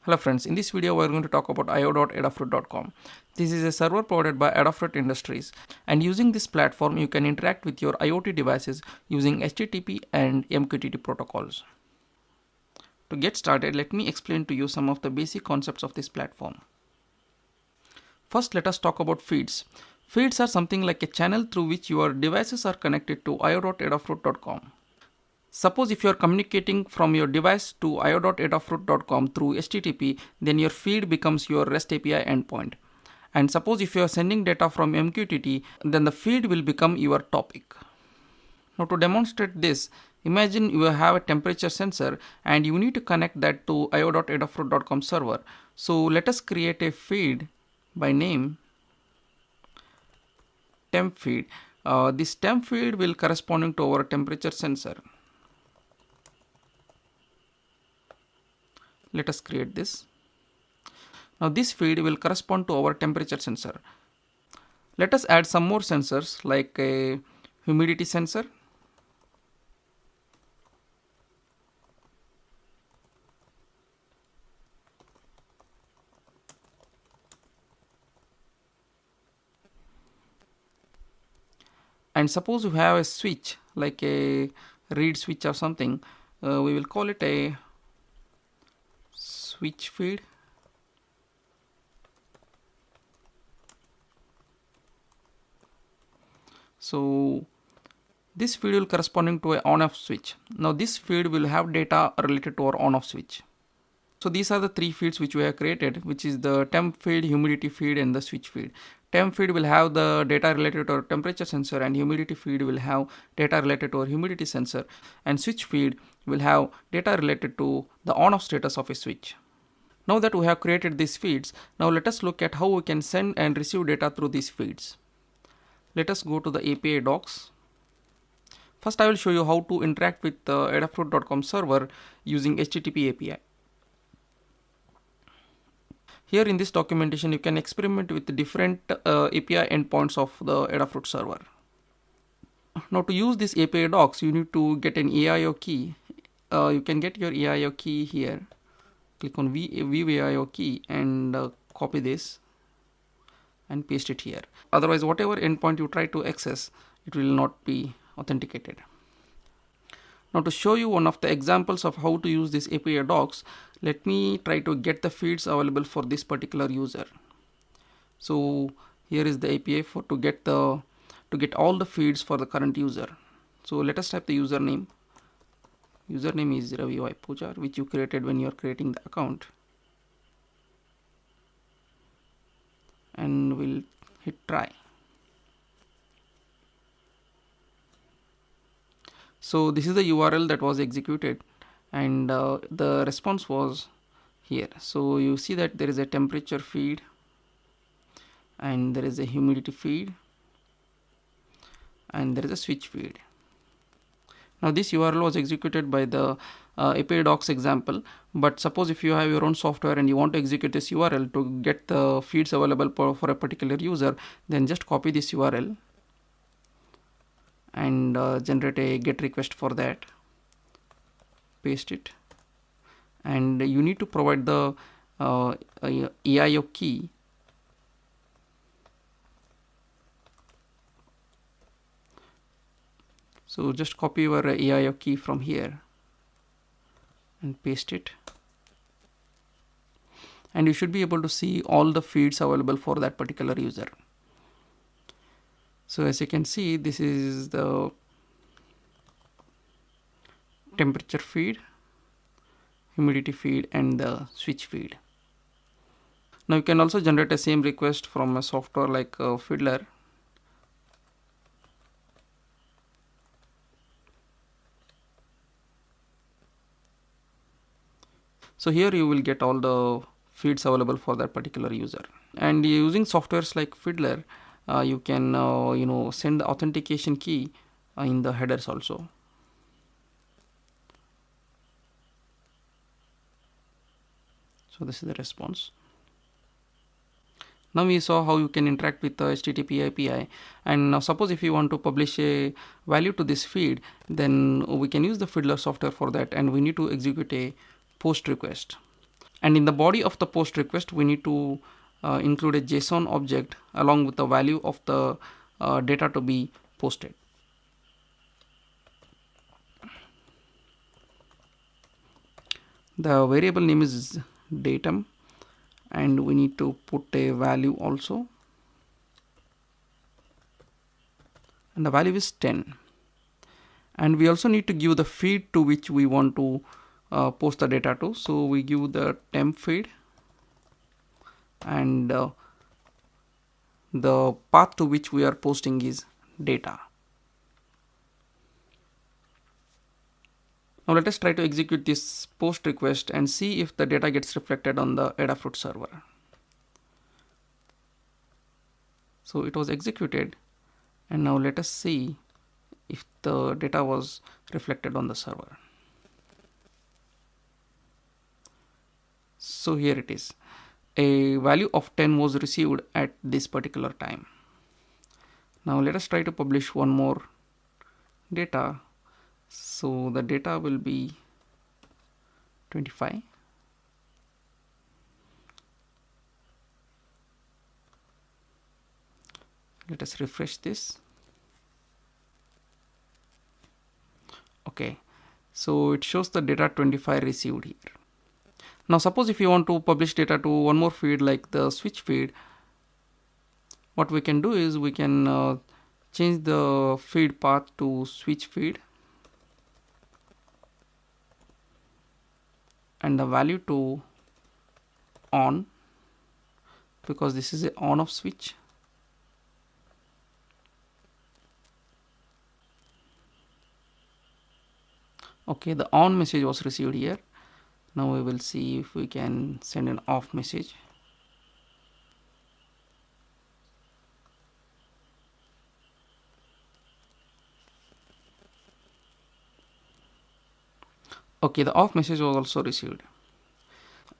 Hello friends, in this video we are going to talk about io.adafruit.com. This is a server provided by Adafruit Industries, and using this platform you can interact with your IoT devices using HTTP and MQTT protocols. To get started, let me explain to you some of the basic concepts of this platform. First, let us talk about feeds. Feeds are something like a channel through which your devices are connected to io.adafruit.com. Suppose if you are communicating from your device to io.adafruit.com through HTTP, then your feed becomes your REST API endpoint. And suppose if you are sending data from MQTT, then the feed will become your topic. Now to demonstrate this, imagine you have a temperature sensor and you need to connect that to io.adafruit.com server. So let us create a feed by name temp feed. This temp feed will corresponding to our temperature sensor. Let us create this. Now this feed will correspond to our temperature sensor. Let us add some more sensors like a humidity sensor, and suppose you have a switch like a read switch or something, we will call it a switch feed. So this feed will corresponding to a on-off switch. Now this feed will have data related to our on-off switch. So these are the three feeds which we have created, which is the temp feed, humidity feed and the switch feed. Temp feed will have the data related to our temperature sensor, and humidity feed will have data related to our humidity sensor, and switch feed will have data related to the on-off status of a switch. Now that we have created these feeds, now let us look at how we can send and receive data through these feeds. Let us go to the API docs. First I will show you how to interact with the Adafruit.com server using HTTP API. Here in this documentation you can experiment with the different API endpoints of the Adafruit server. Now to use this API docs you need to get an AIO key. You can get your AIO key here. Click on view AIO key and copy this and paste it here. Otherwise whatever endpoint you try to access, it will not be authenticated. Now to show you one of the examples of how to use this API docs, let me try to get the feeds available for this particular user. So here is the API to get all the feeds for the current user. So let us type the username. Username is Ravi Pujar, which you created when you are creating the account, and we'll hit try. So this is the URL that was executed, and the response was here. So you see that there is a temperature feed and there is a humidity feed and there is a switch feed. Now this URL was executed by the API docs example, but suppose if you have your own software and you want to execute this URL to get the feeds available for a particular user, then just copy this URL and generate a GET request for that, paste it, and you need to provide the AIO key. So just copy your AIO key from here and paste it, and you should be able to see all the feeds available for that particular user. So as you can see, this is the temperature feed, humidity feed and the switch feed. Now you can also generate the same request from a software like Fiddler. So here you will get all the feeds available for that particular user. And using softwares like Fiddler, you can send the authentication key in the headers also. So this is the response. Now we saw how you can interact with the HTTP API, and now suppose if you want to publish a value to this feed, then we can use the Fiddler software for that, and we need to execute a post request. And in the body of the post request, we need to include a JSON object along with the value of the data to be posted. The variable name is datum, and we need to put a value also, and the value is 10. And we also need to give the feed to which we want to post the data to. So we give the temp feed, and the path to which we are posting is data. Now let us try to execute this post request and see if the data gets reflected on the Adafruit server. So it was executed, and now let us see if the data was reflected on the server. So here it is. A value of 10 was received at this particular time. Now let us try to publish one more data. So the data will be 25. Let us refresh this. Okay, so it shows the data 25 received here. Now suppose if you want to publish data to one more feed like the switch feed, what we can do is we can change the feed path to switch feed and the value to on, because this is a on off switch. Okay, the on message was received here. Now we will see if we can send an off message. Okay, the off message was also received.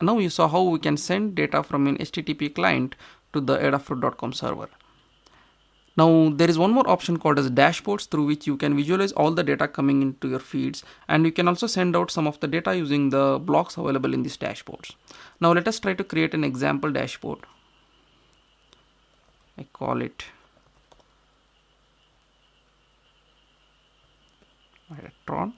Now you saw how we can send data from an HTTP client to the Adafruit.com server. Now there is one more option called as dashboards, through which you can visualize all the data coming into your feeds, and you can also send out some of the data using the blocks available in these dashboards. Now let us try to create an example dashboard. I call it Tron,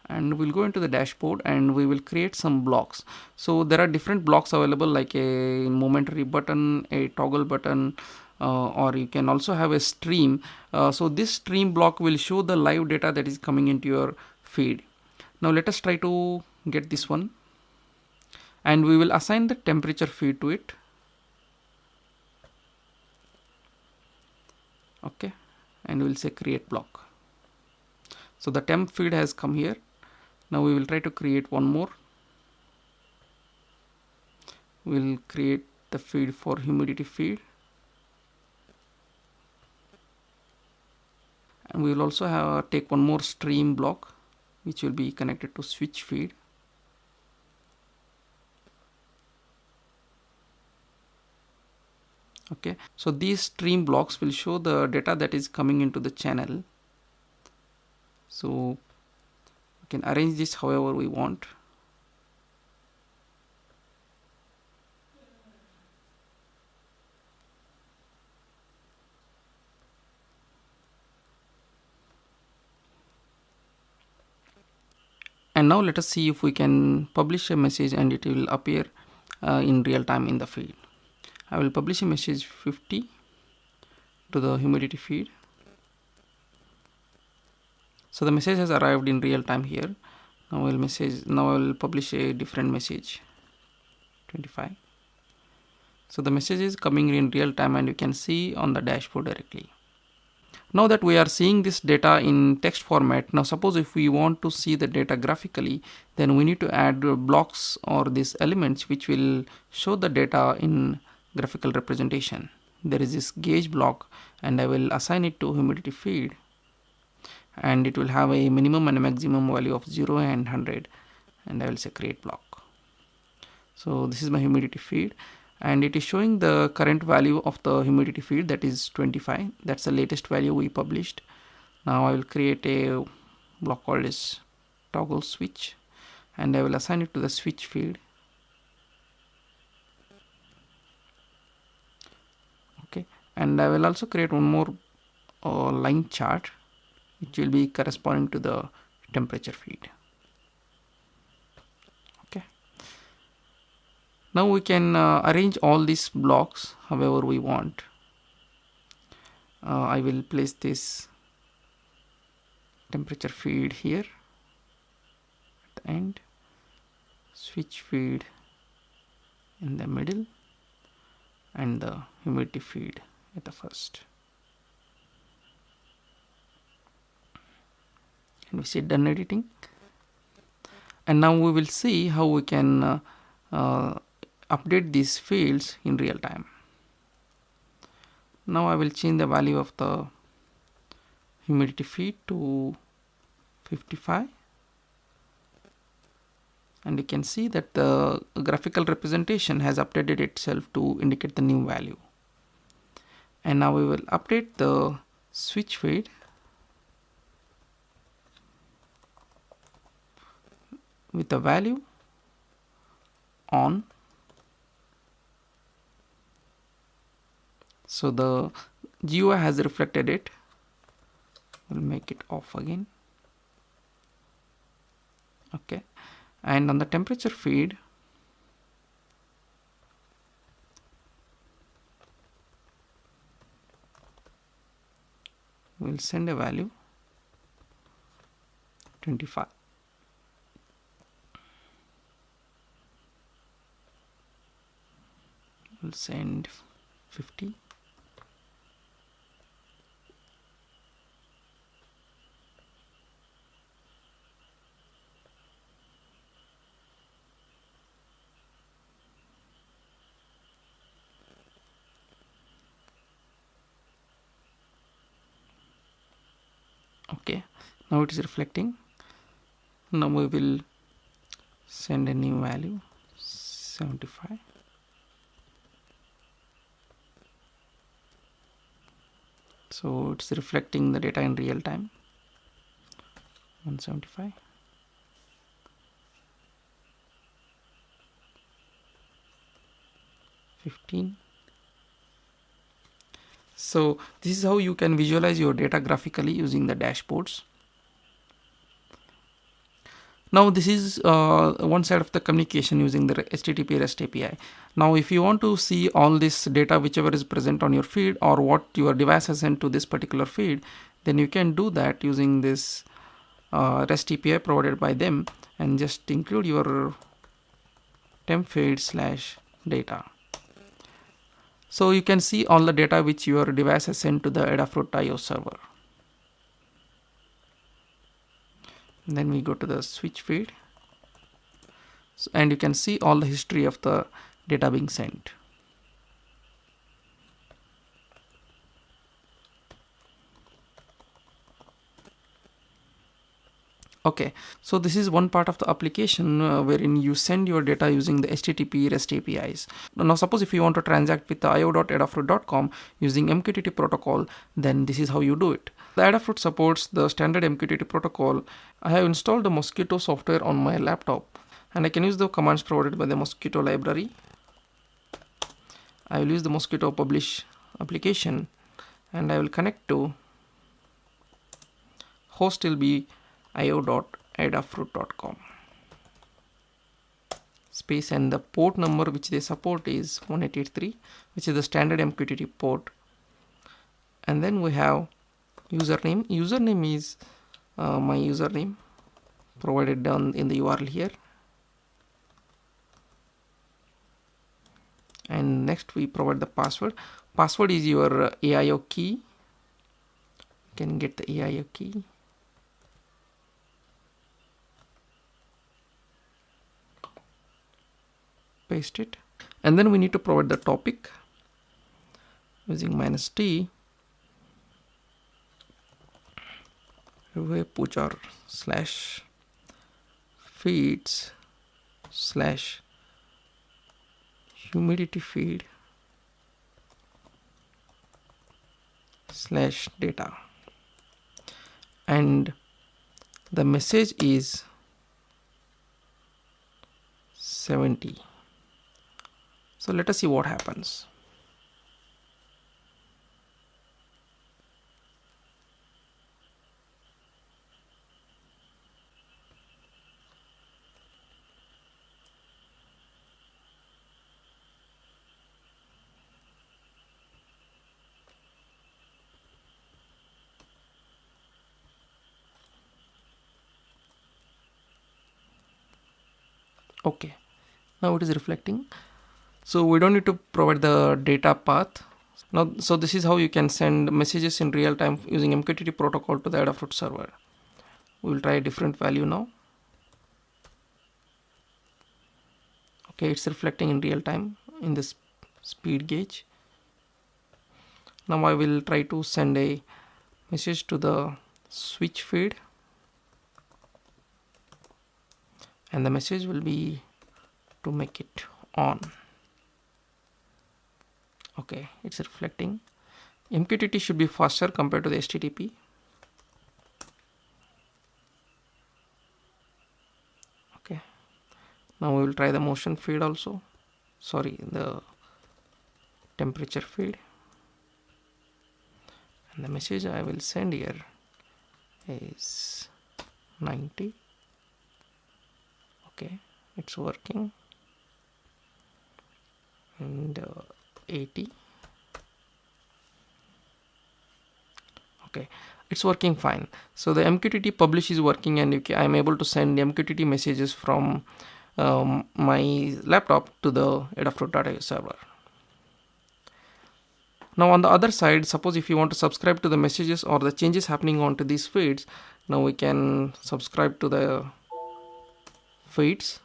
and we'll go into the dashboard and we will create some blocks. So there are different blocks available, like a momentary button, a toggle button, or you can also have a stream. So this stream block will show the live data that is coming into your feed. Now let us try to get this one, and we will assign the temperature feed to it. Okay, and we'll say create block. So the temp feed has come here. Now we will try to create one more. We'll create the feed for humidity feed, and we will also take one more stream block which will be connected to switch feed. Okay, so these stream blocks will show the data that is coming into the channel. So we can arrange this however we want. And now let us see if we can publish a message and it will appear in real time in the feed. I will publish a message 50 to the humidity feed. So the message has arrived in real time here. Now I will publish a different message 25. So the message is coming in real time and you can see on the dashboard directly. Now that we are seeing this data in text format, now suppose if we want to see the data graphically, then we need to add blocks or these elements which will show the data in graphical representation. There is this gauge block, and I will assign it to humidity feed, and it will have a minimum and a maximum value of 0 and 100, and I will say create block. So this is my humidity feed, and it is showing the current value of the humidity feed, that is 25. That's the latest value we published. Now I will create a block called as toggle switch, and I will assign it to the switch feed. And I will also create one more line chart which will be corresponding to the temperature feed. Okay, now we can arrange all these blocks however we want. I will place this temperature feed here at the end, switch feed in the middle, and the humidity feed at the first. And we say done editing. And now we will see how we can update these fields in real time. Now I will change the value of the humidity feed to 55, and you can see that the graphical representation has updated itself to indicate the new value. And now we will update the switch feed with the value on. So the GUI has reflected it. We'll make it off again. Okay, and on the temperature feed, we'll send a value 25. We'll send 50. Okay, now it is reflecting. Now we will send a new value 75. So it's reflecting the data in real time. 175. So this is how you can visualize your data graphically using the dashboards. Now this is one side of the communication using the HTTP REST API. Now if you want to see all this data whichever is present on your feed or what your device has sent to this particular feed, then you can do that using this REST API provided by them, and just include your temp feed / data. So you can see all the data which your device has sent to the Adafruit IO server. And then we go to the switch feed, and you can see all the history of the data being sent. Okay, so this is one part of the application wherein you send your data using the HTTP REST APIs. Now suppose if you want to transact with the io.adafruit.com using MQTT protocol, then this is how you do it. The Adafruit supports the standard MQTT protocol. I have installed the Mosquito software on my laptop, and I can use the commands provided by the Mosquito library. I will use the Mosquito publish application, and I will connect to host will be io.adafruit.com space, and the port number which they support is 1883, which is the standard MQTT port. And then we have username. Username is my username provided down in the URL here. And next we provide the password. Password is your AIO key. You can get the AIO key. Paste it, and then we need to provide the topic using -t Pujar /feeds /humidity feed /data, and the message is 70. So let us see what happens. Okay, now it is reflecting. So we don't need to provide the data path. Now, so this is how you can send messages in real time using MQTT protocol to the Adafruit server. We will try a different value now. Okay, it's reflecting in real time in this speed gauge. Now I will try to send a message to the switch feed, and the message will be to make it on. Okay, it's reflecting. MQTT should be faster compared to the HTTP. Okay, now we will try the motion feed also. Sorry, the temperature feed. And the message I will send here is 90. Okay, it's working. And 80. Okay, it's working fine. So the MQTT publish is working, and I'm able to send MQTT messages from my laptop to the Adafruit.io server. Now on the other side, suppose if you want to subscribe to the messages or the changes happening onto these feeds, now we can subscribe to the feeds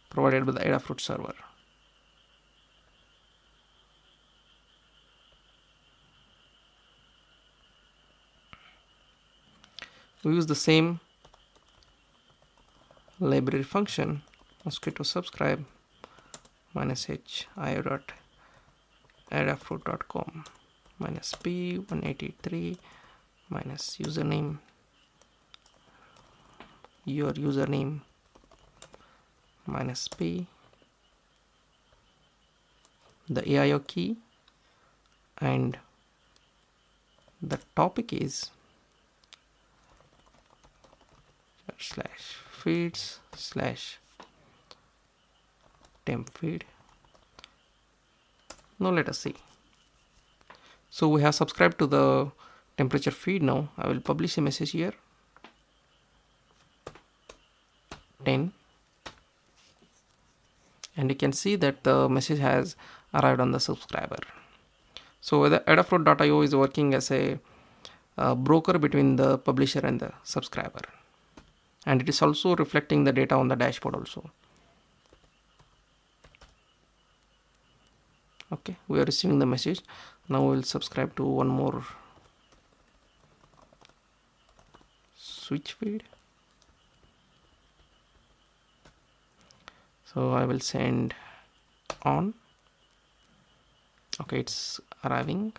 provided by the Adafruit server. We use the same library function, mosquito subscribe -h io.adafruit.com -p183 username, your username -p, the AIO key, and the topic is /feeds/temp feed. Now let us see. So we have subscribed to the temperature feed. Now I will publish a message here, 10, and you can see that the message has arrived on the subscriber. So the Adafruit.io is working as a broker between the publisher and the subscriber, and it is also reflecting the data on the dashboard also. Okay, we are receiving the message. Now we will subscribe to one more switch feed. So I will send on. Okay, it's arriving.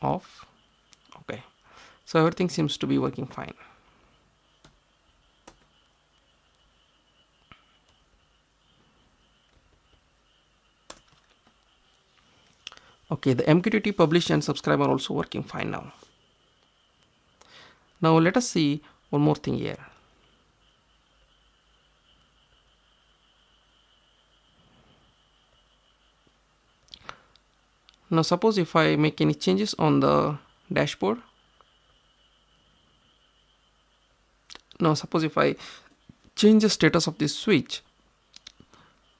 Off. Okay, so everything seems to be working fine. Okay, the MQTT publish and subscribe are also working fine now. Now let us see one more thing here. Now suppose if I make any changes on the dashboard. Now suppose if I change the status of this switch,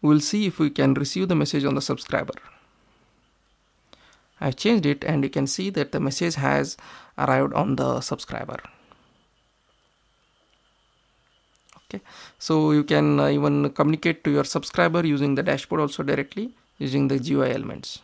we'll see if we can receive the message on the subscriber. I've changed it, and you can see that the message has arrived on the subscriber. Okay, so you can even communicate to your subscriber using the dashboard also directly using the GUI elements.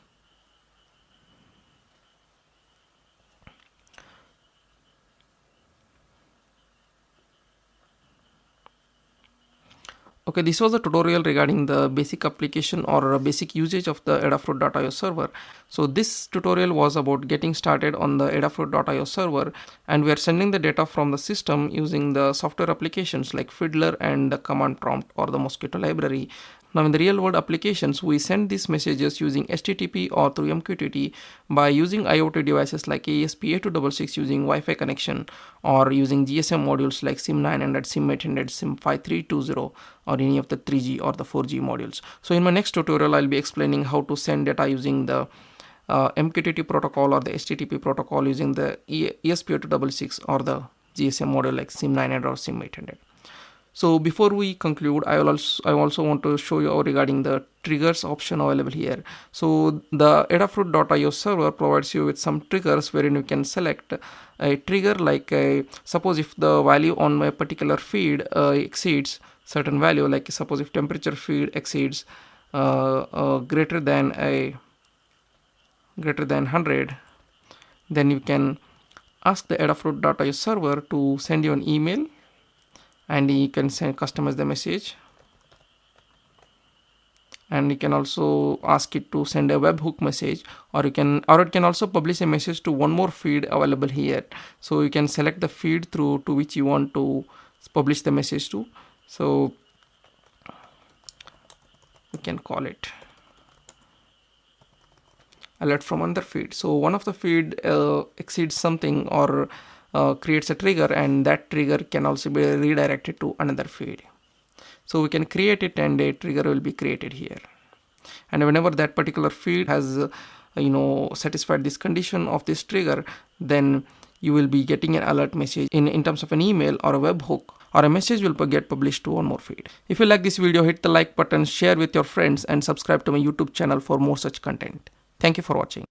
Okay, this was a tutorial regarding the basic application or basic usage of the Adafruit.io server. So this tutorial was about getting started on the Adafruit.io server, and we are sending the data from the system using the software applications like Fiddler and the command prompt or the Mosquito library. Now in the real world applications, we send these messages using HTTP or through MQTT by using IoT devices like ESP8266 using Wi-Fi connection, or using GSM modules like SIM900, SIM800, SIM5320, or any of the 3G or the 4G modules. So in my next tutorial, I'll be explaining how to send data using the MQTT protocol or the HTTP protocol using the ESP8266 or the GSM module like SIM900 or SIM800. So before we conclude, I also want to show you regarding the triggers option available here. So the Adafruit.io server provides you with some triggers wherein you can select a trigger like suppose if the value on my particular feed exceeds certain value, like suppose if temperature feed exceeds greater than 100, then you can ask the Adafruit.io server to send you an email, and you can customize the message, and you can also ask it to send a webhook message, or it can also publish a message to one more feed available here. So you can select the feed to which you want to publish the message to. So you can call it alert from another feed. So one of the feed exceeds something or creates a trigger, and that trigger can also be redirected to another feed. So we can create it, and a trigger will be created here. And whenever that particular feed has satisfied this condition of this trigger, then you will be getting an alert message in terms of an email or a webhook, or a message will get published to one more feed. If you like this video, hit the like button, share with your friends, and subscribe to my YouTube channel for more such content. Thank you for watching.